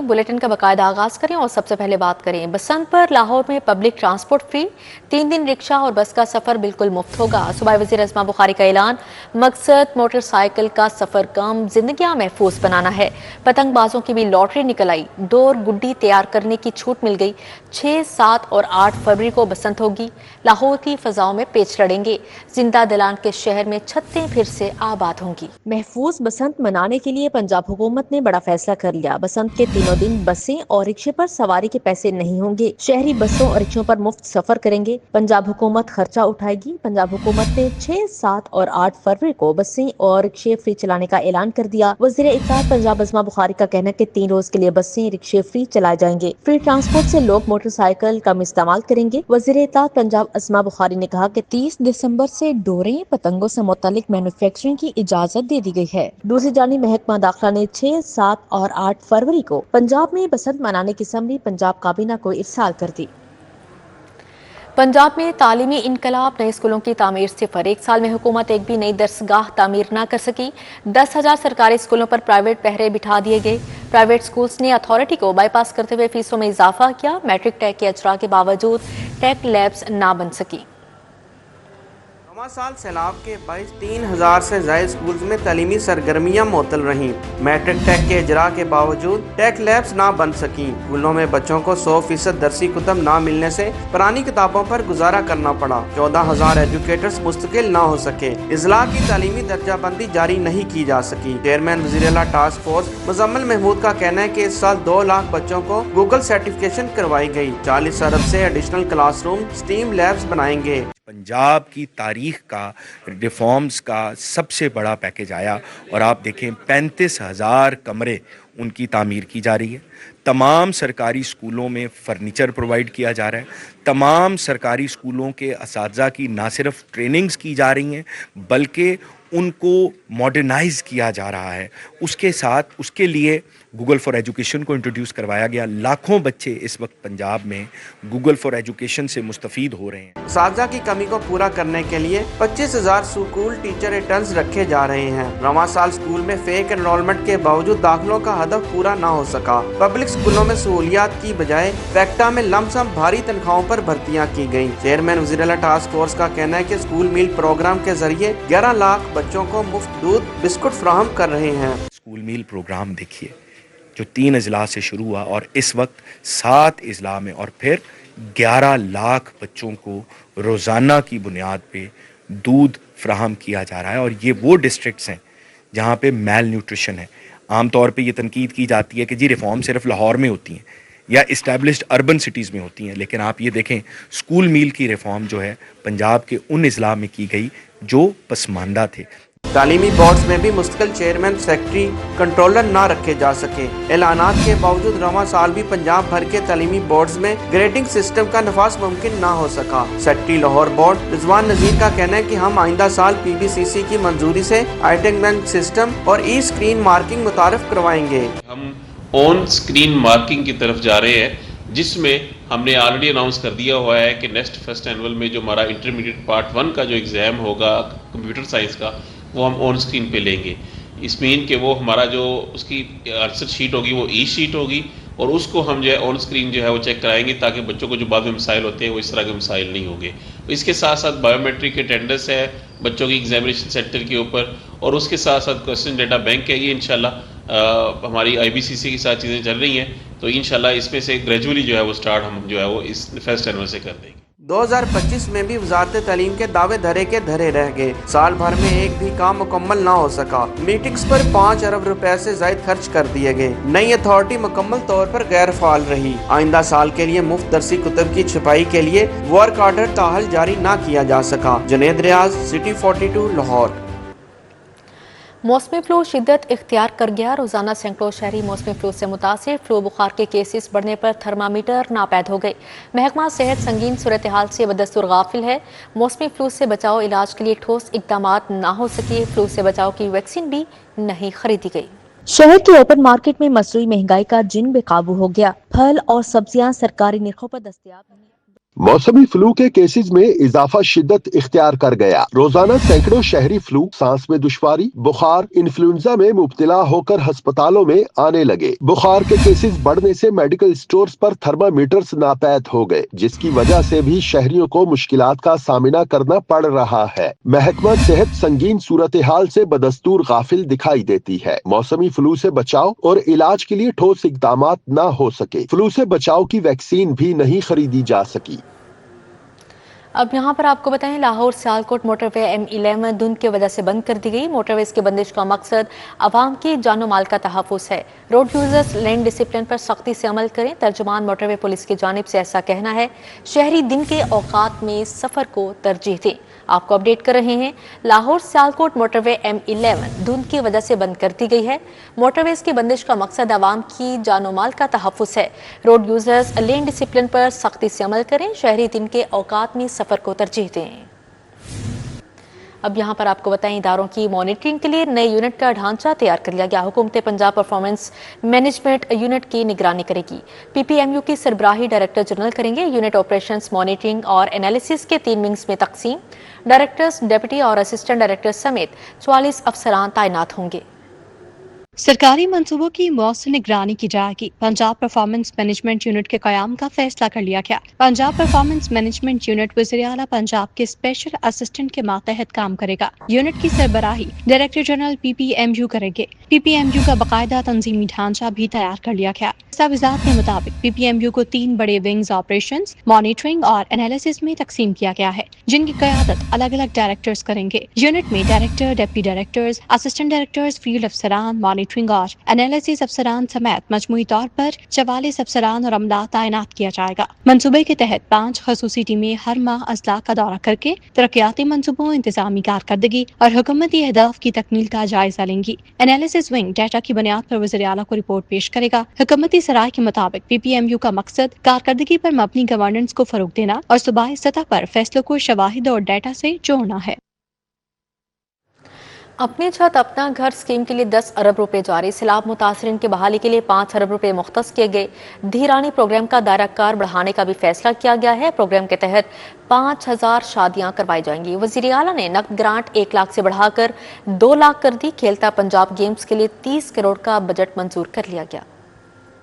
Bulletin का बाकायदा आगाज करें और सबसे पहले बात करें बसंत पर। लाहौर में पब्लिक ट्रांसपोर्ट फ्री, 3 दिन रिक्शा और बस का सफर बिल्कुल मुफ्त होगा। सूबाई वज़ीर अस्मा बुखारी का ऐलान। मकसद मोटरसाइकिल का सफर कम, जिंदगियां महफूज बनाना है। पतंगबाजों की भी लॉटरी निकल आई, डोर गुड्डी तैयार करने की छूट मिल गई। 6, 7 और 8 फरवरी को बसंत होगी। लाहौर की फजाओं में पेच लड़ेंगे। जिंदा दिलान के शहर में छतें फिर से आबाद होंगी। महफूज बसंत मनाने के लिए पंजाब हुकूमत ने बड़ा फैसला कर लिया। बसंत के तीनों दिन बसें और रिक्शे पर सवारी के पैसे नहीं होंगे। शहरी बसों और रिक्शों पर मुफ्त सफर करेंगे। पंजाब हुकूमत खर्चा उठाएगी। पंजाब हुकूमत ने 6, 7 और 8 फरवरी को बसें और रिक्शे फ्री चलाने का ऐलान कर दिया। वज़ीर इत्तेहाद पंजाब अस्मा बुखारी का कहना है कि 3 रोज के लिए बसें रिक्शे फ्री चलाए जाएंगे। फ्री ट्रांसपोर्ट से लोग मोटरसाइकिल कम इस्तेमाल करेंगे। वज़ीर इत्तेहाद पंजाब अस्मा बुखारी ने कहा कि 30 दिसंबर से डोरें पतंगों से मुतालिक मैन्युफैक्चरिंग की इजाजत दे दी गई है। दूसरी जानिब महकमा दाखिला ने 6, 7 और 8 फरवरी को पंजाब में बसंत मनाने की समरी पंजाब काबीना को इरसाल कर दी। पंजाब में तालीमी इनकलाब, नए स्कूलों की तामीर सिफर। 1 साल में हुकूमत एक भी नई दरसगाह तामीर न कर सकी। 10,000 सरकारी स्कूलों पर प्राइवेट पहरे बिठा दिए गए। प्राइवेट स्कूल्स ने अथॉरिटी को बाईपास करते हुए फीसों में इजाफा किया। मैट्रिक टैग के अजरा के बावजूद टेक लैब्स ना बन सकी। साल सैलाब के बाईस 3,000 से ज्यादा स्कूल्स में तालीमी सरगर्मियां मुअत्तल रहीं। मैट्रिक टैग के इजरा के बावजूद टेक लैब्स ना बन सकी। स्कूलों में बच्चों को 100% दरसी कुतब ना मिलने से पुरानी किताबों पर गुजारा करना पड़ा। 14,000 एजुकेटर्स मुस्तकिल ना हो सके। इजला की तालीमी दर्जाबंदी जारी नहीं की जा सकी। चेयरमैन वज़ीर-ए-आला टास्क फोर्स मुजम्मिल महमूद का कहना है कि इस साल 2 लाख बच्चों को गूगल सर्टिफिकेशन करवाई गई। 40 अरब से एडिशनल क्लासरूम, स्टीम लैब्स बनाएंगे। पंजाब की तारीख का रिफॉर्म्स का सबसे बड़ा पैकेज आया और आप देखें 35,000 कमरे उनकी तामीर की जा रही है। तमाम सरकारी स्कूलों में फर्नीचर प्रोवाइड किया जा रहा है। तमाम सरकारी स्कूलों के असातिज़ा की ना सिर्फ ट्रेनिंग्स की जा रही हैं बल्कि उनको मॉडर्नाइज किया जा रहा है। उसके साथ उसके लिए गूगल फॉर एजुकेशन को इंट्रोड्यूस करवाया गया। लाखों बच्चे इस वक्त पंजाब में गूगल फॉर एजुकेशन से मुस्तफीद हो रहे हैं। असातिज़ा की कमी को पूरा करने के लिए 25,000 स्कूल टीचर रिटर्न्स रखे जा रहे हैं। रवां साल स्कूल में फेक एनरोलमेंट के बावजूद दाखिलों का हदफ पूरा न हो सका। पब्लिक स्कूलों में सहूलियात की बजाय फैक्टा में लमसम भारी तनख्वाहों पर भर्तियां की गयी। चेयरमैन वज़ीर-ए-आला टास्क फोर्स का कहना है कि स्कूल मील प्रोग्राम के जरिए 11 लाख बच्चों को मुफ्त दूध बिस्कुट फराहम कर रहे हैं। स्कूल मील प्रोग्राम देखिए जो 3 अजला से शुरू हुआ और इस वक्त 7 अजला में और फिर 11 लाख बच्चों को रोज़ाना की बुनियाद पे दूध फ्राहम किया जा रहा है। और ये वो डिस्ट्रिक्ट्स हैं जहाँ पे मैल न्यूट्रिशन है। आम तौर पे ये तनकीद की जाती है कि जी रिफॉर्म सिर्फ लाहौर में होती हैं या इस्टेब्लिश्ड अर्बन सिटीज़ में होती हैं, लेकिन आप ये देखें स्कूल मील की रिफॉर्म जो है पंजाब के उन अजला में की गई जो पसमानदा थे। तालीमी बोर्ड्स में भी मुस्तकिल चेयरमैन, सेक्रेटरी, कंट्रोलर ना रखे जा सके। ऐलानात के बावजूद रवां साल भी पंजाब भर के तालीमी बोर्ड्स में ग्रेडिंग सिस्टम का नफाज मुमकिन ना हो सका। सेक्रेटरी लाहौर बोर्ड रिजवान नजीर का कहना है कि हम आइंदा साल PBCC की मंजूरी से आइटेगमेंट सिस्टम और ई स्क्रीन मार्किंग मुतारिफ करवाएंगे। हम ऑन स्क्रीन मार्किंग की तरफ जा रहे हैं जिसमें हमने ऑलरेडी अनाउंस कर दिया हुआ है कि नेक्स्ट फर्स्ट एनुअल में जो हमारा इंटरमीडिएट पार्ट 1 का जो एग्ज़ाम होगा कंप्यूटर साइंस का वो हम ऑन स्क्रीन पे लेंगे। इस मीन कि वो हमारा जो उसकी आंसर शीट होगी वो ई शीट होगी और उसको हम जो है ऑन स्क्रीन जो है वो चेक कराएंगे ताकि बच्चों को जो बाद में मसाइल होते हैं वो इस तरह के मसाइल नहीं होंगे। इसके साथ साथ बायोमेट्रिक अटेंडेंस है बच्चों की एग्जामिनेशन सेंटर के ऊपर और उसके साथ साथ क्वेश्चन डेटा बैंक है। ये इंशाल्लाह हमारी IBCC के साथ चीज़ें चल रही हैं तो इंशाल्लाह इसमें से ग्रेजुअली जो है वो स्टार्ट हम जो है वो इस फर्स्ट एनुअल से कर देंगे। 2025 में भी वजारत तालीम के दावे धरे के धरे रह गए। साल भर में एक भी काम मुकम्मल ना हो सका। मीटिंग्स पर 5 अरब रुपए से ज्यादा खर्च कर दिए गए। नई अथॉरिटी मुकम्मल तौर पर गैर फाल रही। आइंदा साल के लिए मुफ्त दरसी कुतब की छपाई के लिए वर्क ऑर्डर ताहल जारी ना किया जा सका। जुनैद रियाज, सिटी 42, लाहौर। मौसमी फ्लू शिद्दत इख्तियार कर गया। रोजाना सैकड़ों शहरी मौसमी फ्लू से मुतासिर। फ्लू बुखार के केसेस बढ़ने पर थर्मामीटर नापैद हो गए। महकमा सेहत संगीन सूरत हाल से बदस्तूर गाफिल है। मौसमी फ्लू से बचाव इलाज के लिए ठोस इकदामात ना हो सके। फ्लू से बचाव की वैक्सीन भी नहीं खरीदी गई। शहर के ओपन मार्केट में मसरूई महंगाई का जिन बेकाबू हो गया। फल और सब्जियां सरकारी निर्खों पर दस्तयाब नहीं। मौसमी फ्लू के केसेस में इजाफा शिद्दत इख्तियार कर गया। रोजाना सैकड़ों शहरी फ्लू, सांस में दुश्वारी, बुखार, इन्फ्लुएंजा में मुब्तला होकर अस्पतालों में आने लगे। बुखार के केसेस बढ़ने से मेडिकल स्टोर्स पर थर्मामीटर्स नापैद हो गए, जिसकी वजह से भी शहरियों को मुश्किलात का सामना करना पड़ रहा है। महकमा सेहत संगीन सूरत हाल से बदस्तूर गाफिल दिखाई देती है। मौसमी फ्लू से बचाव और इलाज के लिए ठोस इकदामात न हो सके। फ्लू से बचाव की वैक्सीन भी नहीं खरीदी जा सकी। अब यहाँ पर आपको बताएं, लाहौर सियालकोट मोटरवे M11 धुंध की वजह से बंद कर दी गई। मोटरवेज की बंदिश का मकसद आवाम की जानो माल का तहफ़्फ़ुज़ है। रोड यूजर्स लेन डिसिप्लिन पर सख्ती से अमल करें। तर्जुमान मोटरवे पुलिस की जानिब से ऐसा कहना है। शहरी दिन के औकात में सफ़र को तरजीह दें। आपको अपडेट कर रहे हैं, लाहौर सियालकोट मोटरवे M11 धुंध की वजह से बंद कर दी गई है। मोटरवेज की बंदिश का मकसद आवाम की जानो माल का तहफ़्फ़ुज़ है। रोड यूजर्स लेन डिसिप्लिन पर सख्ती से अमल करें। शहरी दिन के औकात में सफ़र को तरजीह दें। अब यहाँ पर आपको बताएं, इदारों की मॉनिटरिंग के लिए नए यूनिट का ढांचा तैयार कर लिया गया। हुकूमत पंजाब परफॉर्मेंस मैनेजमेंट यूनिट की निगरानी करेगी। PPMU की सरबराही डायरेक्टर जनरल करेंगे। यूनिट ऑपरेशंस, मॉनिटरिंग और एनालिसिस के 3 विंग्स में तकसीम। डायरेक्टर्स, डिप्टी और असिस्टेंट डायरेक्टर्स समेत 44 अफसरान तैनात होंगे। सरकारी मंसूबों की मौसर निगरानी की जाएगी। पंजाब परफॉर्मेंस मैनेजमेंट यूनिट के क़याम का फैसला कर लिया गया। पंजाब परफॉर्मेंस मैनेजमेंट यूनिट वज़ीर आला पंजाब के स्पेशल असिस्टेंट के मातहत काम करेगा। यूनिट की सरबराही डायरेक्टर जनरल PPMU करेंगे। PPMU का बाकायदा तंजीमी ढांचा भी तैयार कर लिया गया। दस्तावेज़ात के मुताबिक PPMU को 3 बड़े विंग्स ऑपरेशंस, मॉनिटरिंग और एनालिसिस में तकसीम किया गया है, जिनकी क़यादत अलग अलग डायरेक्टर्स करेंगे। यूनिट में director, deputy directors, assistant directors, field अफसरान, मॉनिटरिंग और एनालिसिस अफसरान समेत मजमूई तौर पर 44 अफसरान और अमला तैनात किया जाएगा। मंसूबे के तहत 5 खसूसी टीमें हर माह अजला का दौरा करके तरक्याती मंसूबों, इंतजामी कारकर्दगी और हुकूमती अहदाफ की तकमील का जायजा लेंगी। एनालिसिस विंग डाटा की बुनियाद पर वज़ीर आला को रिपोर्ट पेश करेगा। हुकूमती सराय के मुताबिक PPMU का मकसद कारकर्दगी पर मबनी गवर्नेंस को फरोग देना और सूबाई सतह पर फैसलों को शवाहिद और डाटा से जोड़ना है। अपनी छत अपना घर स्कीम के लिए 10 अरब रुपए जारी। सैलाब मुतासरीन की बहाली के लिए 5 अरब रुपए मुख्तस किए गए। धीरानी प्रोग्राम का दायरा कार बढ़ाने का भी फैसला किया गया है। प्रोग्राम के तहत 5000 शादियां करवाई जाएंगी। वजीर आला ने नकद ग्रांट 1 लाख से बढ़ाकर 2 लाख कर दी। खेलता पंजाब गेम्स के लिए 30 करोड़ का बजट मंजूर कर लिया गया।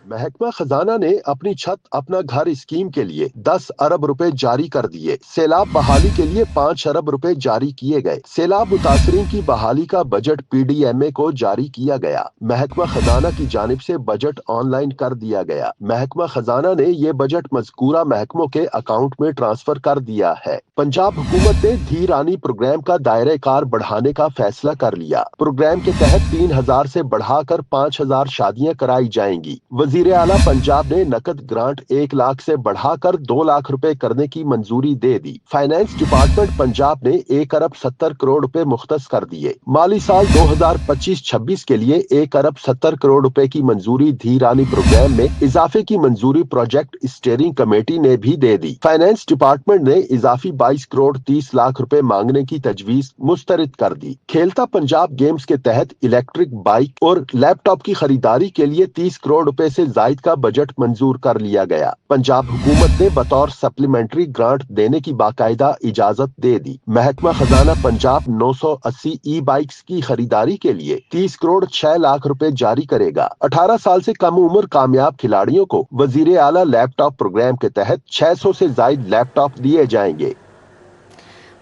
महकमा खजाना ने अपनी छत अपना घर स्कीम के लिए 10 अरब रुपए जारी कर दिए। सैलाब बहाली के लिए 5 अरब रुपए जारी किए गए। सैलाब मुतासरीन की बहाली का बजट PDMA को जारी किया गया। महकमा खजाना की जानिब से बजट ऑनलाइन कर दिया गया। महकमा खजाना ने ये बजट मज़कूरा महकमों के अकाउंट में ट्रांसफर कर दिया है। पंजाब हुकूमत ने धीरानी प्रोग्राम का दायरे कार बढ़ाने का फैसला कर लिया। प्रोग्राम के तहत 3000 से बढ़ाकर 5000 शादियां कराई जाएंगी। वज़ीर आला पंजाब ने नकद ग्रांट 1 लाख से बढ़ाकर 2 लाख रुपए करने की मंजूरी दे दी। फाइनेंस डिपार्टमेंट पंजाब ने 1 अरब 70 करोड़ रुपए मुख्तस कर दिए। माली साल 2025-26 के लिए 1 अरब 70 करोड़ रुपए की मंजूरी धीरानी प्रोग्राम में इजाफे की मंजूरी प्रोजेक्ट स्टीयरिंग कमेटी ने भी दे दी। फाइनेंस डिपार्टमेंट ने इजाफी 22 करोड़ 30 लाख रुपए मांगने की तजवीज मुस्तरद कर दी। खेलता पंजाब गेम्स के तहत इलेक्ट्रिक बाइक और लैपटॉप की खरीदारी के लिए 30 करोड़ रुपए से जायद का बजट मंजूर कर लिया गया। पंजाब हुकूमत ने बतौर सप्लीमेंट्री ग्रांट देने की बाकायदा इजाजत दे दी। महकमा खजाना पंजाब 980 ई बाइक्स की खरीदारी के लिए 30 करोड़ 6 लाख रुपए जारी करेगा। 18 साल से कम उम्र कामयाब खिलाड़ियों को वजीर आला लैपटॉप प्रोग्राम के तहत 600 से जायद लैपटॉप दिए जाएंगे।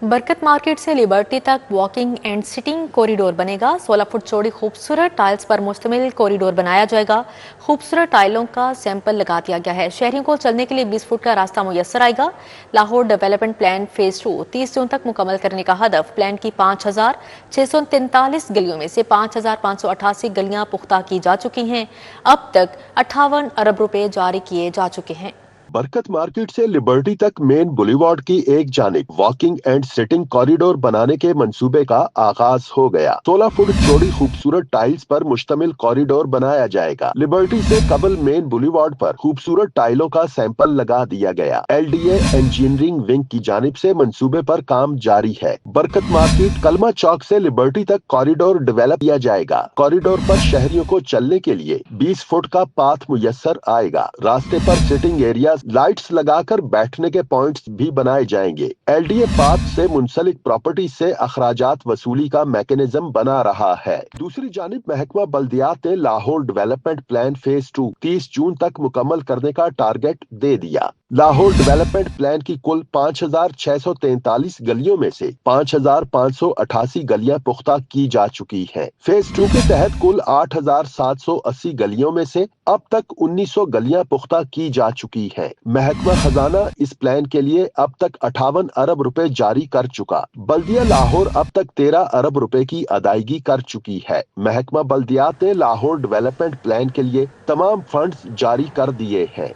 बरकत मार्केट से लिबर्टी तक वॉकिंग एंड सिटिंग कॉरिडोर बनेगा। 16 फुट चौड़ी खूबसूरत टाइल्स पर मुश्तमिल कॉरिडोर बनाया जाएगा। खूबसूरत टाइलों का सैंपल लगा दिया गया है। शहरियों को चलने के लिए 20 फुट का रास्ता मुयस्सर आएगा। लाहौर डेवलपमेंट प्लान फेज 2 30 जून तक मुकम्मल करने का हदफ। प्लान की 5643 गलियों में से 5588 गलियां पुख्ता की जा चुकी हैं। अब तक 58 अरब रुपए जारी किए जा चुके हैं। बरकत मार्केट से लिबर्टी तक मेन बुलेवार्ड की एक जानिब वॉकिंग एंड सिटिंग कॉरिडोर बनाने के मंसूबे का आगाज हो गया। 16 फुट चौड़ी खूबसूरत टाइल्स पर मुश्तमिल कॉरिडोर बनाया जाएगा। लिबर्टी से कबल मेन बुलेवार्ड पर खूबसूरत टाइलों का सैंपल लगा दिया गया। LDA इंजीनियरिंग विंग की जानिब से मंसूबे पर काम जारी है। बरकत मार्केट कलमा चौक से लिबर्टी तक कॉरिडोर डेवलप किया जाएगा। कॉरिडोर पर शहरियों को चलने के लिए 20 फुट का पाथ मुयस्सर आएगा। रास्ते पर सिटिंग एरिया लाइट्स लगाकर बैठने के पॉइंट्स भी बनाए जाएंगे। LDA पार्क से मुंसलिक प्रॉपर्टी से अखराजात वसूली का मैकेनिज्म बना रहा है। दूसरी जानिब महकमा बल्दियात ने लाहौर डेवलपमेंट प्लान फेज 2 30 जून तक मुकम्मल करने का टारगेट दे दिया। लाहौर डेवलपमेंट प्लान की कुल 5,643 गलियों में से 5,588 गलियां पुख्ता की जा चुकी हैं। फेज 2 के तहत कुल 8,780 गलियों में से अब तक 1900 गलियां पुख्ता की जा चुकी हैं। महकमा खजाना इस प्लान के लिए अब तक 58 अरब रुपए जारी कर चुका। बल्दिया लाहौर अब तक 13 अरब रुपए की अदायगी कर चुकी है। महकमा बल्दियात ने लाहौर डेवलपमेंट प्लान के लिए तमाम फंड्स जारी कर दिए हैं।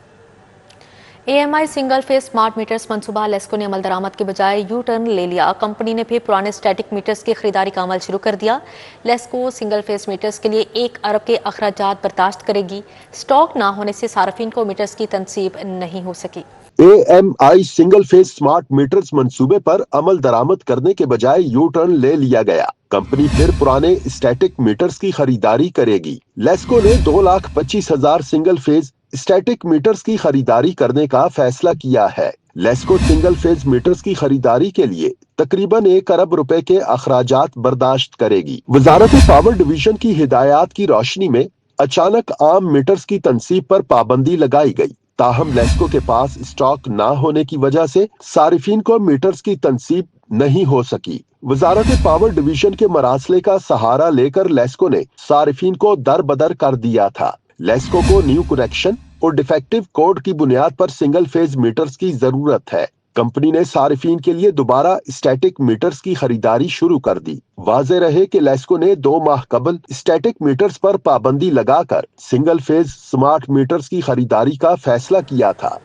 AMI single phase smart meters मंसूबा लेस्को ने अमल दरामद के बजाय यू टर्न ले लिया। कंपनी ने फिर पुराने स्टैटिक मीटर्स की खरीदारी का अमल शुरू कर दिया। लेस्को सिंगल फेज मीटर्स के लिए 1 अरब के अखराजात बर्दाश्त करेगी। स्टॉक ना होने से सार्फिन को मीटर्स की तनसीब नहीं हो सकी। AMI single phase smart meters मंसूबे पर अमल दरामद करने के बजाय यू टर्न ले लिया गया। कंपनी फिर पुराने स्टैटिक मीटर्स की खरीदारी करेगी। लेस्को ने 2,25,000 सिंगल फेज स्टैटिक मीटर्स की खरीदारी करने का फैसला किया है। लेस्को सिंगल फेज मीटर्स की खरीदारी के लिए तकरीबन 1 अरब रुपए के अखराजात बर्दाश्त करेगी। वजारत पावर डिवीजन की हिदायत की रोशनी में अचानक आम मीटर्स की तनसीब पर पाबंदी लगाई गई। ताहम लेस्को के पास स्टॉक न होने की वजह से सारिफीन को मीटर्स की तनसीब नहीं हो सकी। वजारत पावर डिवीजन के मरासले का सहारा लेकर लेस्को ने सारिफीन को दर बदर कर दिया था। लेस्को को न्यू कनेक्शन और डिफेक्टिव कोड की बुनियाद पर सिंगल फेज मीटर्स की जरूरत है। कंपनी ने सारिफीन के लिए दोबारा स्टैटिक मीटर्स की खरीदारी शुरू कर दी। वाज़ेह रहे कि लेस्को ने 2 माह कबल स्टैटिक मीटर्स पर पाबंदी लगाकर सिंगल फेज स्मार्ट मीटर्स की खरीदारी का फैसला किया था।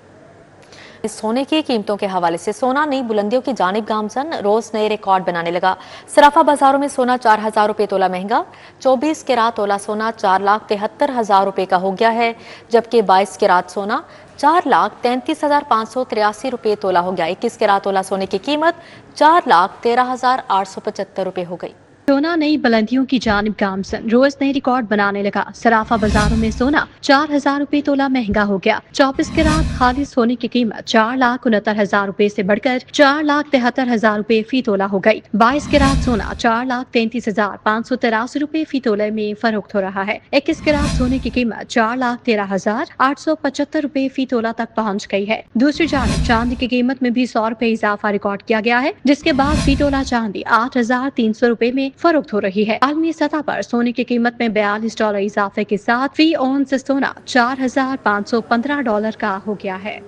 सोने की कीमतों के हवाले से सोना नई बुलंदियों की जानिब गामजन, रोज नए रिकॉर्ड बनाने लगा। सराफा बाजारों में सोना 4,000 रुपए तोला महंगा। 24 कैरात तोला सोना 4,73,000 रुपए का हो गया है, जबकि 22 कैरात सोना 4,33,583 रुपए तोला हो गया। 21 कैरात तोला सोने की कीमत 4,13,875 रुपए हो गई। सोना नई बुलंदियों की जानिब गामजन, रोज नए रिकॉर्ड बनाने लगा। सराफा बाजारों में सोना 4,000 रुपए तोला महंगा हो गया। 24 कैरात खाली सोने की कीमत 4,69,000 रुपए से बढ़कर 4,73,000 रुपए फी तोला हो गई। 22 कैरात सोना 4,33,583 रुपए फी तोले में फरोख्त हो रहा है। 21 कैरात सोने की कीमत 4,13,875 रुपए फी तोला तक पहुँच गई है। दूसरी जानिब चांदी की कीमत में भी 100 रुपए इजाफा रिकॉर्ड किया गया है, जिसके बाद फी तोला चांदी 8,300 रुपए में फरोख्त हो रही है। आलमी सतह पर सोने की कीमत में $42 इजाफे के साथ फी औंस सोना $4,515 का हो गया है।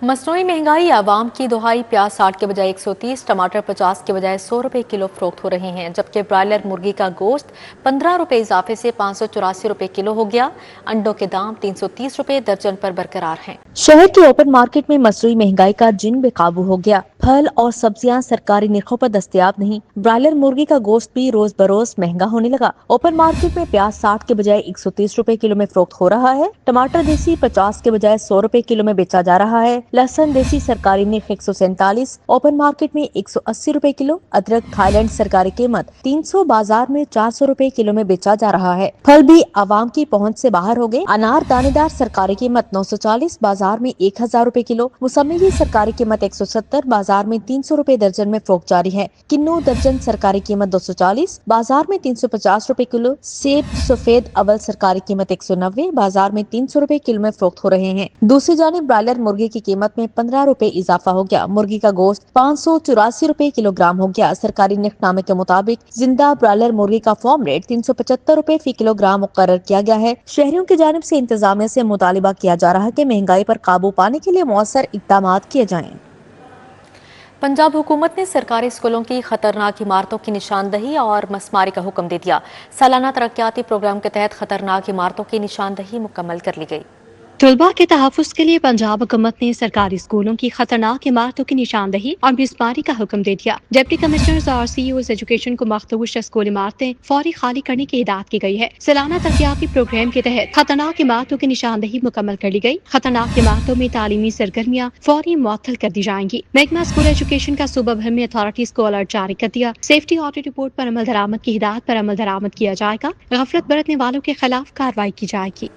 मसनूई महंगाई, आवाम की दुहाई। प्याज 60 के बजाय 130, टमाटर 50 के बजाय 100 रुपए किलो फरोख्त हो रहे हैं, जबकि ब्रायलर मुर्गी का गोश्त 15 रुपए इजाफे से 584 रुपए किलो हो गया। अंडों के दाम 330 रुपए दर्जन पर बरकरार हैं। शहर के ओपन मार्केट में मसनूई महंगाई का जिन बेकाबू हो गया। फल और सब्जियां सरकारी निरखों पर दस्तयाब नहीं। ब्रायलर मुर्गी का गोश्त भी रोज बरोज महंगा होने लगा। ओपन मार्केट में प्याज 60 के बजाय 130 रुपए किलो में फरोख्त हो रहा है। टमाटर देसी 50 के बजाय 100 रुपए किलो में बेचा जा रहा है। लहसुन देसी सरकारी निर्ख 147, ओपन मार्केट में 180 रुपए किलो। अदरक थाईलैंड सरकारी कीमत 300, बाजार में 400 रुपए किलो में बेचा जा रहा है। फल भी आवाम की पहुँच से बाहर हो गए। अनार दानेदार सरकारी कीमत 940, बाजार में 1000 रुपए किलो। मौसमी की सरकारी कीमत 170, बाजार में 300 रुपए दर्जन में फरोख्त जारी है। किन्नू दर्जन सरकारी कीमत 240, बाजार में 350 रुपए किलो। सेब सफेद अवल सरकारी कीमत 190, बाजार में 300 रुपए किलो में फरोख्त हो रहे हैं। दूसरी जानिब ब्रायलर मुर्गी की कीमत में 15 रुपए इजाफा हो गया। मुर्गी का गोश्त 584 रुपए किलोग्राम हो गया। सरकारी निखनामे के मुताबिक जिंदा ब्रायलर मुर्गी का फॉर्म रेट 375 रुपए फी किलोग्राम मुकर्रर किया गया है। शहरियों की जानिब से इंतजामिया से मुतालिबा किया जा रहा है कि महंगाई पर काबू पाने के लिए मौसर इक़दाम किए जाएं। पंजाब हुकूमत ने सरकारी स्कूलों की खतरनाक इमारतों की निशानदही और मसमारी का हुक्म दे दिया। सालाना तरक्याती प्रोग्राम के तहत खतरनाक इमारतों की निशानदही मुकम्मल कर ली गई। तलबा के तहफ़्फ़ुज़ के लिए पंजाब हुकूमत ने सरकारी स्कूलों की खतरनाक इमारतों की निशानदही और मिसमारी का हुक्म दे दिया। डिप्टी कमिश्नर्स और CEOs एजुकेशन को मखदूश स्कूल इमारतें फौरी खाली करने की हिदायत की गई है। सालाना तरक्याती प्रोग्राम के तहत खतरनाक इमारतों की निशानदही मुकम्मल कर ली गई। खतरनाक इमारतों में तालीमी सरगर्मियाँ फौरी मुअत्तल कर दी जाएंगी। महकमा स्कूल एजुकेशन का सूबा भर में अथॉरिटीज को अलर्ट जारी कर दिया। सेफ्टी ऑडिट रिपोर्ट पर अमल दरामद की हिदायत पर अमल दरामद किया जाएगा। गफलत बरतने वालों के खिलाफ कार्रवाई की जाएगी।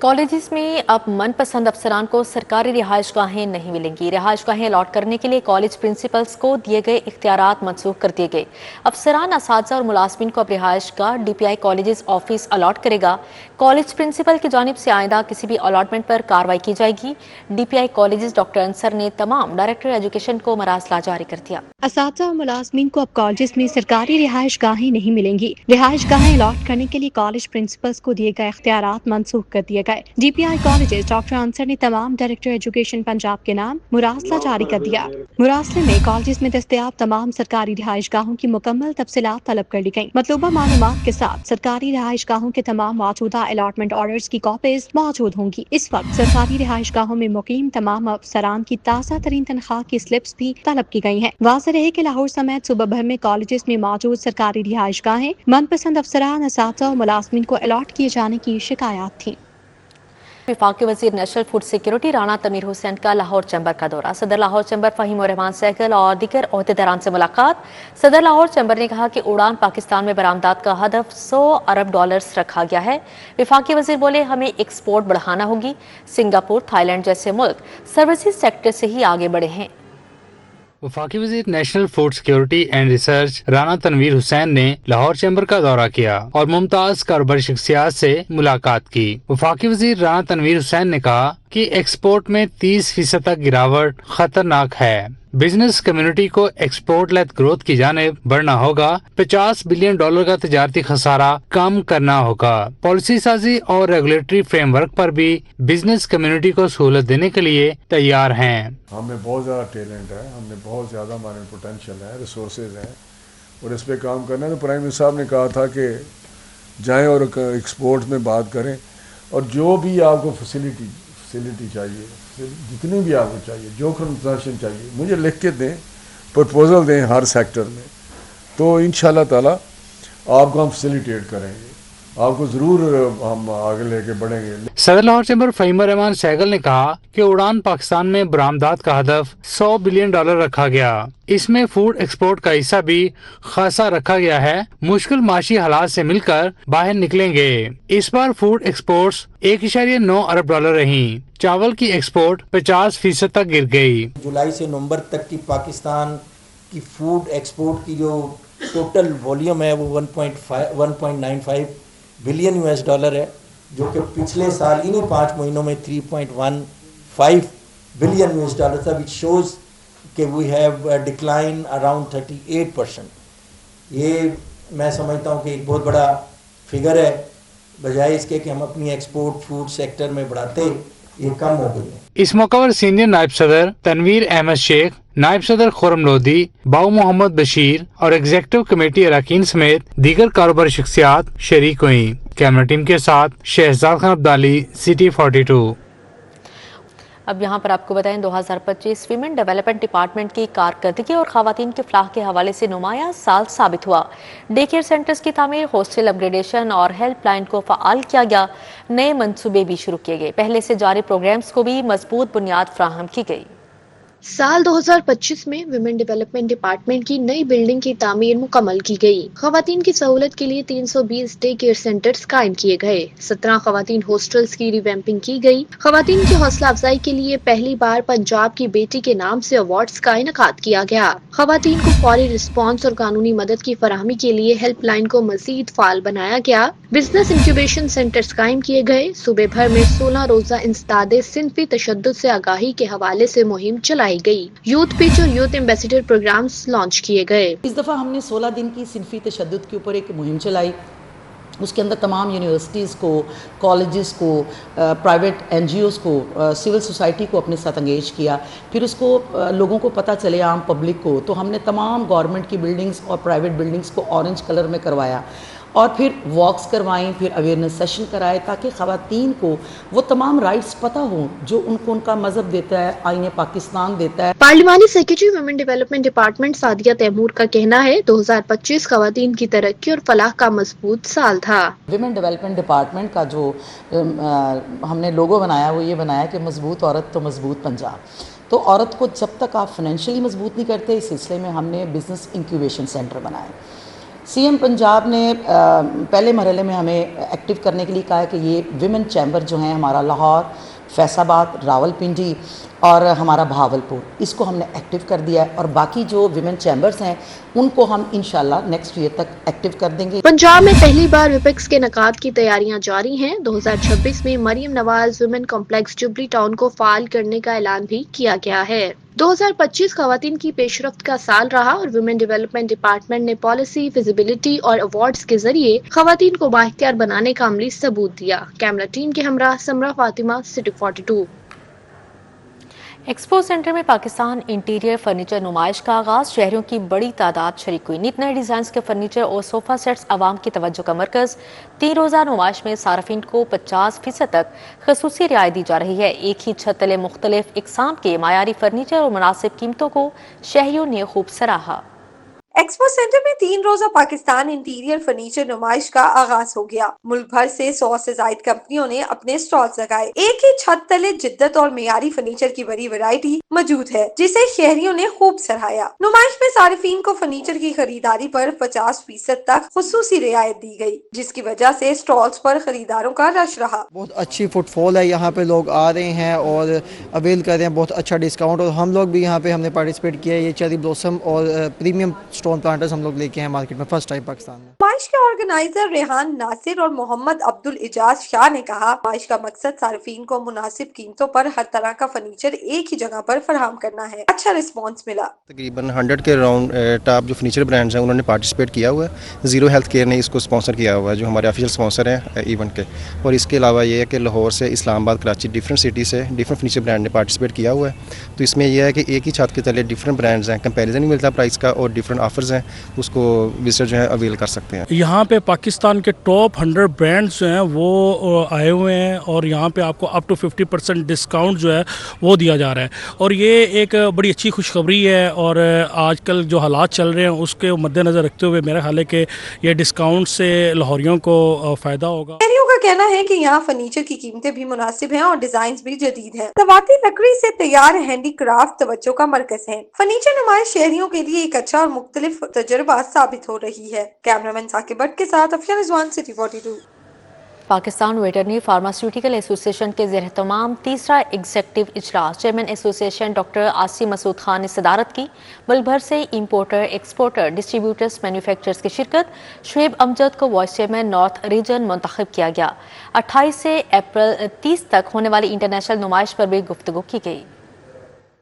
کالجز میں اب من پسند افسران کو سرکاری رہائش گاہیں نہیں ملیں گی۔ رہائش گاہیں الاٹ کرنے کے لیے کالج پرنسپلز کو دیے گئے اختیارات منسوخ کر دیے گئے۔ افسران، اساتذہ اور ملازمین کو اب رہائش گاہ DPI کالجز آفس الاٹ کرے گا۔ کالج پرنسپل کی جانب سے آئندہ کسی بھی الاٹمنٹ پر کارروائی کی جائے گی۔ DPI کالجز ڈاکٹر انصر نے تمام ڈائریکٹر ایجوکیشن کو مراسلہ جاری کر دیا۔ اساتذہ اور ملازمین کو اب کالجز میں سرکاری رہائش گاہیں نہیں ملیں گی۔ رہائش گاہیں الاٹ کرنے کے لیے کالج پرنسپلز کو دیے گئے اختیارات منسوخ کر دیے گئے۔ DPI کالجز ڈاکٹر انصر نے تمام ڈائریکٹر ایجوکیشن پنجاب کے نام مراسلہ جاری کر دیا۔ مراسلے میں کالجز میں دستیاب تمام سرکاری رہائش گاہوں کی مکمل تفصیلات طلب کر لی گئیں۔ مطلوبہ معلومات کے ساتھ سرکاری رہائش گاہوں کے تمام موجودہ الاٹمنٹ آرڈرز کی کاپیز موجود ہوں گی۔ اس وقت سرکاری رہائش گاہوں میں مقیم تمام افسران کی تازہ ترین تنخواہ کی سلپس بھی طلب کی گئی ہیں۔ واضح رہے کہ لاہور سمیت صوبہ بھر میں کالجز میں موجود سرکاری رہائش گاہیں من پسند افسران، اساتذہ اور ملازمین کو الاٹ کیے جانے کی شکایات تھیں۔ وفاقی وزیر national food security Rana Tanveer Hussain کا لاہور چیمبر کا دورہ۔ صدر لاہور چیمبر فہیم الرحمان سہگل اور دیگر عہدیداران سے ملاقات۔ صدر لاہور چیمبر نے کہا کہ اڑان پاکستان میں برآمدات کا ہدف $100 ارب رکھا گیا ہے۔ وفاقی وزیر بولے، ہمیں ایکسپورٹ بڑھانا ہوگی۔ سنگاپور، تھائی لینڈ جیسے ملک سروسز سیکٹر سے ہی آگے بڑھے ہیں۔ وفاقی وزیر national food security and research Rana Tanveer Hussain نے لاہور چیمبر کا دورہ کیا اور ممتاز کاروباری شخصیات سے ملاقات کی۔ وفاقی وزیر رانا تنویر حسین نے کہا کہ ایکسپورٹ میں 30% تک گراوٹ خطرناک ہے۔ بزنس کمیونٹی کو ایکسپورٹ لیڈ گروتھ کی جانب بڑھنا ہوگا۔ $50 بلین کا تجارتی خسارہ کم کرنا ہوگا۔ پالیسی سازی اور ریگولیٹری فریم ورک پر بھی بزنس کمیونٹی کو سہولت دینے کے لیے تیار ہیں۔ ہم میں بہت زیادہ ٹیلنٹ ہے، ہم نے بہت زیادہ ہمارے پوٹینشیل ہے، ریسورسز ہیں اور اس پہ کام کرنا ہے۔ تو پرائم منسٹر صاحب نے کہا تھا کہ جائیں اور ایکسپورٹ میں بات کریں اور جو بھی آپ کو فیسلٹی چاہیے، جتنی بھی آپ کو چاہیے، جو کنسیشن چاہیے، مجھے لکھ کے دیں، پرپوزل دیں ہر سیکٹر میں، تو انشاءاللہ تعالی آپ کو ہم فیسیلیٹیٹ کریں گے، آپ کو ضرور ہم آگے لے کے بڑھیں گے۔ صدر لاہور چیمبر فہیم الرحمان سہگل نے کہا کہ اڑان پاکستان میں برآمدات کا ہدف $100 بلین رکھا گیا۔ اس میں فوڈ ایکسپورٹ کا حصہ بھی خاصا رکھا گیا ہے۔ مشکل معاشی حالات سے مل کر باہر نکلیں گے۔ اس بار فوڈ ایکسپورٹس $1.9 ارب رہیں۔ چاول کی ایکسپورٹ 50% تک گر گئی۔ جولائی سے نومبر تک کی پاکستان کی فوڈ ایکسپورٹ کی جو ٹوٹل والیوم ہے وہ 1.95 بلین $, ہے، جو کہ پچھلے سال انہی 5 مہینوں میں 3.15 بلین $, تھا، which shows کہ we have a decline around 38%۔ یہ میں سمجھتا ہوں کہ ایک بہت بڑا فگر ہے، بجائے اس کے کہ ہم اپنی ایکسپورٹ فوڈ سیکٹر میں بڑھاتے، یہ کم ہو گئی ہے۔ اس موقع پر سینئر نائب صدر تنویر احمد شیخ، نائب صدر خرم لودھی، باؤ محمد بشیر اور ایگزیکٹو کمیٹی اراکین سمیت دیگر کاروباری شخصیات شریک ہوئیں۔ کیمرہ ٹیم کے ساتھ شہزاد خان عبدالی، City 42۔ اب یہاں پر آپ کو بتائیں 2025 ویمن ڈیولپمنٹ ڈپارٹمنٹ کی کارکردگی اور خواتین کی فلاح کے حوالے سے نمایاں سال ثابت ہوا۔ ڈے کیئر سینٹرز کی تعمیر، ہاسٹل اپ گریڈیشن اور ہیلپ لائن کو فعال کیا گیا۔ نئے منصوبے بھی شروع کیے گئے۔ پہلے سے جاری پروگرامز کو بھی مضبوط بنیاد فراہم کی گئی۔ سال 2025 میں ویمن ڈیولپمنٹ ڈپارٹمنٹ کی نئی بلڈنگ کی تعمیر مکمل کی گئی۔ خواتین کی سہولت کے لیے 320 ڈے کیئر سینٹرز قائم کیے گئے۔ 17 خواتین ہاسٹلز کی ریویمپنگ کی گئی۔ خواتین کی حوصلہ افزائی کے لیے پہلی بار پنجاب کی بیٹی کے نام سے ایوارڈز کا انعقاد کیا گیا۔ خواتین کو فوری رسپانس اور قانونی مدد کی فراہمی کے لیے ہیلپ لائن کو مزید فعال بنایا گیا۔ بزنس انکیوبیشن سینٹرز قائم کیے گئے۔ صوبے بھر میں 16 روزہ انسداد صنفی تشدد سے آگاہی کے حوالے سے مہم چلائی گئی۔ یوتھ پچ اور یوتھ ایمبیسیڈر پروگرامز لانچ کیے گئے۔ اس دفعہ ہم نے 16 دن کی صنفی تشدد کے اوپر ایک مہم چلائی۔ اس کے اندر تمام یونیورسٹیز کو، کالجز کو، پرائیویٹ NGOs کو، سول سوسائٹی کو اپنے ساتھ انگیج کیا۔ پھر اس کو لوگوں کو پتہ چلے، عام پبلک کو، تو ہم نے تمام گورنمنٹ کی بلڈنگز اور پرائیویٹ بلڈنگز کو اورنج کلر میں کروایا اور پھر واکس کروائیں، پھر اویئرنیس سیشن کرائے تاکہ خواتین کو وہ تمام رائٹس پتہ ہوں جو ان کو ان کا مذہب دیتا ہے، آئین پاکستان دیتا ہے۔ پارلیمانی secretary women development department Sadia Taimur کا کہنا ہے 2025 خواتین کی ترقی اور فلاح کا مضبوط سال تھا۔ ویمن ڈیولپمنٹ ڈپارٹمنٹ کا جو ہم نے لوگو بنایا وہ یہ بنایا کہ مضبوط عورت تو مضبوط پنجاب۔ تو عورت کو جب تک آپ فائنینشلی مضبوط نہیں کرتے، اس سلسلے میں ہم نے بزنس انکیوبیشن سینٹر بنائے۔ CM पंजाब ने पहले मरहले में हमें एक्टिव करने के लिए कहा है कि ये विमेन चैम्बर जो हैं हमारा लाहौर, फैसाबाद, रावलपिंडी और हमारा भावलपुर, इसको हमने एक्टिव कर दिया है और बाकी जो विमेन चैम्बर्स हैं उनको हम इंशाल्लाह नेक्स्ट ईयर तक एक्टिव कर देंगे। पंजाब में पहली बार विपेक्स के इनेकाद की तैयारियां जारी हैं। 2026 में मरियम नवाज वुमेन कॉम्प्लेक्स जुबली टाउन को फाल करने का ऐलान भी किया गया है। 2025 खवातीन की पेशरफ्त का साल रहा और वुमेन डेवलपमेंट डिपार्टमेंट ने पॉलिसी, विजिबिलिटी और अवार्ड्स के जरिए खवातीन को बाइख्तियार बनाने का अमली सबूत दिया। कैमरा टीम के हमरा समरा फातिमा, सिटी 42। एक्सपो सेंटर में पाकिस्तान इंटीरियर फर्नीचर नुमाइश का आगाज, शहरियों की बड़ी तादाद शरीक हुई। नित नए डिजाइन के फर्नीचर और सोफा सेट्स आवाम की तवज्जो का मरकज। 3 रोजा नुमाइश में सार्फिन को 50% तक खसूसी रियायत दी जा रही है। एक ही छत तले मुख्तलिफ इकसाम के मायारी फर्नीचर और मुनासिब कीमतों को शहरियों ने खूब सराहा। एक्सपो सेंटर में 3 रोजा पाकिस्तान इंटीरियर फर्नीचर नुमाइश का आगाज हो गया। मुल्क भर से 100 से ज्यादा कंपनियों ने अपने स्टॉल्स लगाए। एक ही छत तले जिद्दत और मेयारी फर्नीचर की बड़ी वैरायटी मौजूद है, जिसे शहरियों ने खूब सराहाया। नुमाइश में सारिफीन को फर्नीचर की खरीदारी पर 50% तक खुसूसी रियायत दी गई, जिसकी वजह से स्टॉल्स पर खरीदारों का रश रहा। बहुत अच्छी फुटफॉल है, यहाँ पे लोग आ रहे हैं और अवेल कर रहे हैं बहुत अच्छा डिस्काउंट। और हम लोग भी यहाँ पे हमने पार्टिसिपेट किया है। ये चेरी ब्लॉसम और प्रीमियम स्टोन प्लांटर्स हम लोग लेके हैं मार्केट में फर्स्ट टाइम पाकिस्तान में। नुमाइश के ऑर्गेनाइजर रेहान नासिर और मोहम्मद अब्दुल इजाज शाह ने कहा, नुमाइश का मकसद सार्फिन को मुनासिब कीमतों पर हर तरह का फर्नीचर एक ही जगह पर फराहम करना है। अच्छा रिस्पॉन्स मिला। तकरीबन 100 के राउंड टॉप जो फर्नीचर ब्रांड्स हैं उन्होंने पार्टिसिपेट किया हुआ है। जीरो हेल्थ केयर ने इसको स्पॉन्सर किया हुआ है, जो हमारे ऑफिशियल स्पॉन्सर हैं इवेंट के। और इसके अलावा ये है कि लाहौर से इस्लामाबाद, कराची, डिफरेंट सिटी से डिफरेंट फर्नीचर ब्रांड ने पार्टिसिपेट किया हुआ है। तो इसमें यह है कि एक ही छत के तले डिफरेंट ब्रांड्स हैं, कंपैरिजन नहीं मिलता प्राइस का और डिफरेंट ऑफर्स हैं, उसको विजिटर जो है अवेल कर सकते हैं। यहाँ पे पाकिस्तान के टॉप 100 ब्रांड्स जो हैं वो आए हुए हैं और यहाँ पे आपको अप टू 50% डिस्काउंट जो है वो दिया जा रहा है। और ये एक बड़ी अच्छी खुशखबरी है और आजकल जो हालात चल रहे हैं उसके मद्देनज़र रखते हुए मेरा ख्याल है कि ये डिस्काउंट से लाहौरियों को फ़ायदा होगा। शहरियों का कहना है कि यहाँ फर्नीचर की कीमतें भी मुनासिब हैं और डिजाइन भी जदीद हैं। रवाती लकड़ी से तैयार हैंडी क्राफ्ट तवज्जो का मरकज है। फर्नीचर नुमाइश शहरियों के लिए एक अच्छा और मुख्तलिफ तजुर्बा साबित हो रही है। कैमरामैन साकिब भट्ट के साथ Afshan Rizwan, city 42। Pakistan veterinary pharmaceutical association के ज़ेर तमाम तीसरा एग्जेक्टिव इजलास chairman association doctor Asim Masood Khan ने सदारत की। मुल्क भर से इंपोर्टर, एक्सपोर्टर, डिस्ट्रीब्यूटर्स, मैन्युफैक्चरर्स की शिरकत। शुएब अमजद को वाइस चेयरमैन नॉर्थ रीजन मुंतखब किया गया। 28 से अप्रैल 30 तक होने वाली इंटरनेशनल नुमाइश पर भी गुफ्तगू की गई।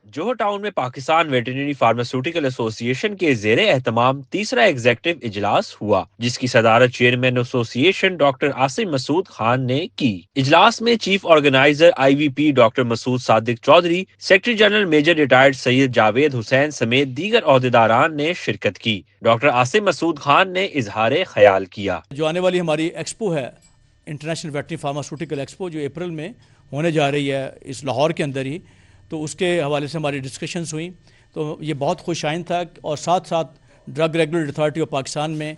जोहर टाउन में पाकिस्तान वेटरनरी फार्मास्यूटिकल एसोसिएशन के ज़ेरे एहतमाम तीसरा एग्जेक्टिव इजलास हुआ, जिसकी सदारत chairman association doctor Asim Masood Khan ने की। इजलास में chief organiser IVP doctor Masood Sadiq Chaudhry, secretary general major retired Syed Javed Hussain समेत दीगर ओहदेदारान ने शिरकत की। डॉक्टर आसिम मसूद खान ने इजहार ख्याल किया। जो आने वाली हमारी एक्सपो है, इंटरनेशनल वेटरनरी फार्मास्यूटिकल एक्सपो, जो अप्रैल में होने जा रही है इस लाहौर के अंदर ही, तो उसके हवाले से हमारी डिस्कशंस हुई। तो ये बहुत खुशाइन था और साथ साथ drug regulatory authority of Pakistan में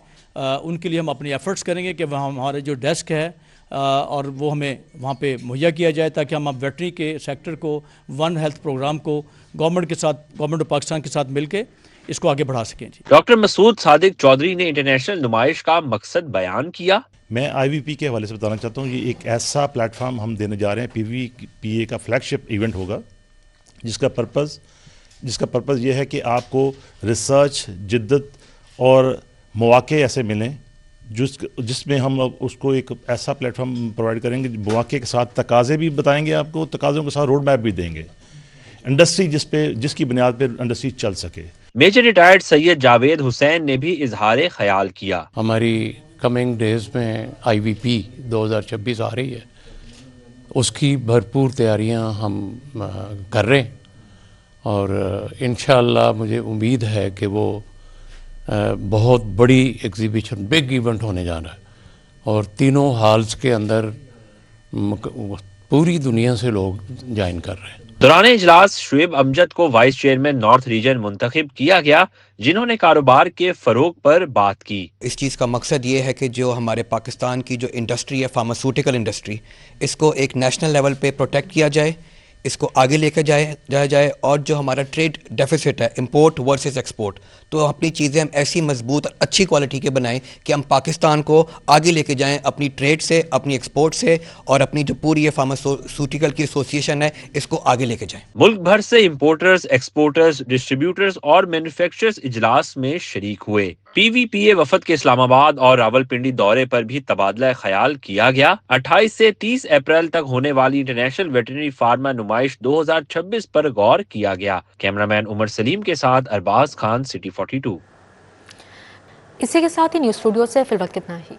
उनके लिए हम अपनी एफ़र्ट्स करेंगे कि वहाँ हमारे जो डेस्क है और वो हमें वहाँ पे मुहैया किया जाए, ताकि हम वेटरनरी के सेक्टर को, वन हेल्थ प्रोग्राम को गवर्नमेंट के साथ, गवर्नमेंट ऑफ पाकिस्तान के साथ मिल के इसको आगे बढ़ा सकें। डॉक्टर मसूद सादिक चौधरी ने इंटरनेशनल नुमाइश का मकसद बयान किया। मैं IVP के हवाले से बताना चाहता हूँ, ये एक ऐसा प्लेटफार्म हम देने जा रहे हैं। PVPA का फ्लैगशिप इवेंट होगा, जिसका पर्पज़ ये है कि आपको रिसर्च, जिद्दत और मौक़े ऐसे मिलें जिसमें हम उसको एक ऐसा प्लेटफार्म प्रोवाइड करेंगे, मौक़े के साथ तकाज़े भी बताएंगे आपको, तकाज़ों के साथ रोड मैप भी देंगे, इंडस्ट्री जिसकी बुनियाद पर इंडस्ट्री चल सके। मेजर रिटायर्ड सैयद जावेद हुसैन ने भी इजहार ख्याल किया। हमारी कमिंग डेज़ में IVP 2026 आ रही है, उसकी भरपूर तैयारियां हम कर रहे हैं और इंशाअल्लाह मुझे उम्मीद है कि वो बहुत बड़ी एग्जीबिशन, बिग इवेंट होने जा रहा है और तीनों हॉल्स के अंदर पूरी दुनिया से लोग ज्वाइन कर रहे हैं। दौरान इजलास शुएब अमजद को वाइस चेयरमैन नॉर्थ रीजन मुंतखब किया गया, जिन्होंने कारोबार के फरोग पर बात की। इस चीज़ का मकसद ये है कि जो हमारे पाकिस्तान की जो इंडस्ट्री है, फार्मास्यूटिकल इंडस्ट्री, इसको एक नेशनल लेवल पे प्रोटेक्ट किया जाए, اس کو آگے لے کے جایا جائے اور جو ہمارا ٹریڈ ڈیفیسٹ ہے امپورٹ ورسز ایکسپورٹ تو اپنی چیزیں ہم ایسی مضبوط اور اچھی کوالٹی کے بنائیں کہ ہم پاکستان کو آگے لے کے جائیں اپنی ٹریڈ سے اپنی ایکسپورٹ سے اور اپنی جو پوری یہ فارماسیوٹیکل کی ایسوسیشن ہے اس کو آگے لے کے جائیں. ملک بھر سے امپورٹرز، ایکسپورٹرز، ڈسٹریبیوٹرز اور مینوفیکچررز اجلاس میں شریک ہوئے. پی وی پی اے وفد کے اسلام آباد اور راولپنڈی دورے پر بھی تبادلہ خیال کیا گیا. 28 سے 30 اپریل تک ہونے والی انٹرنیشنل ویٹرنری فارما نمائش 2026 پر غور کیا گیا. کیمرامین عمر سلیم کے ساتھ ارباز خان، سٹی 42. اسی کے ساتھ ہی نیوز اسٹوڈیو سے فی الوقت کتنا ہی.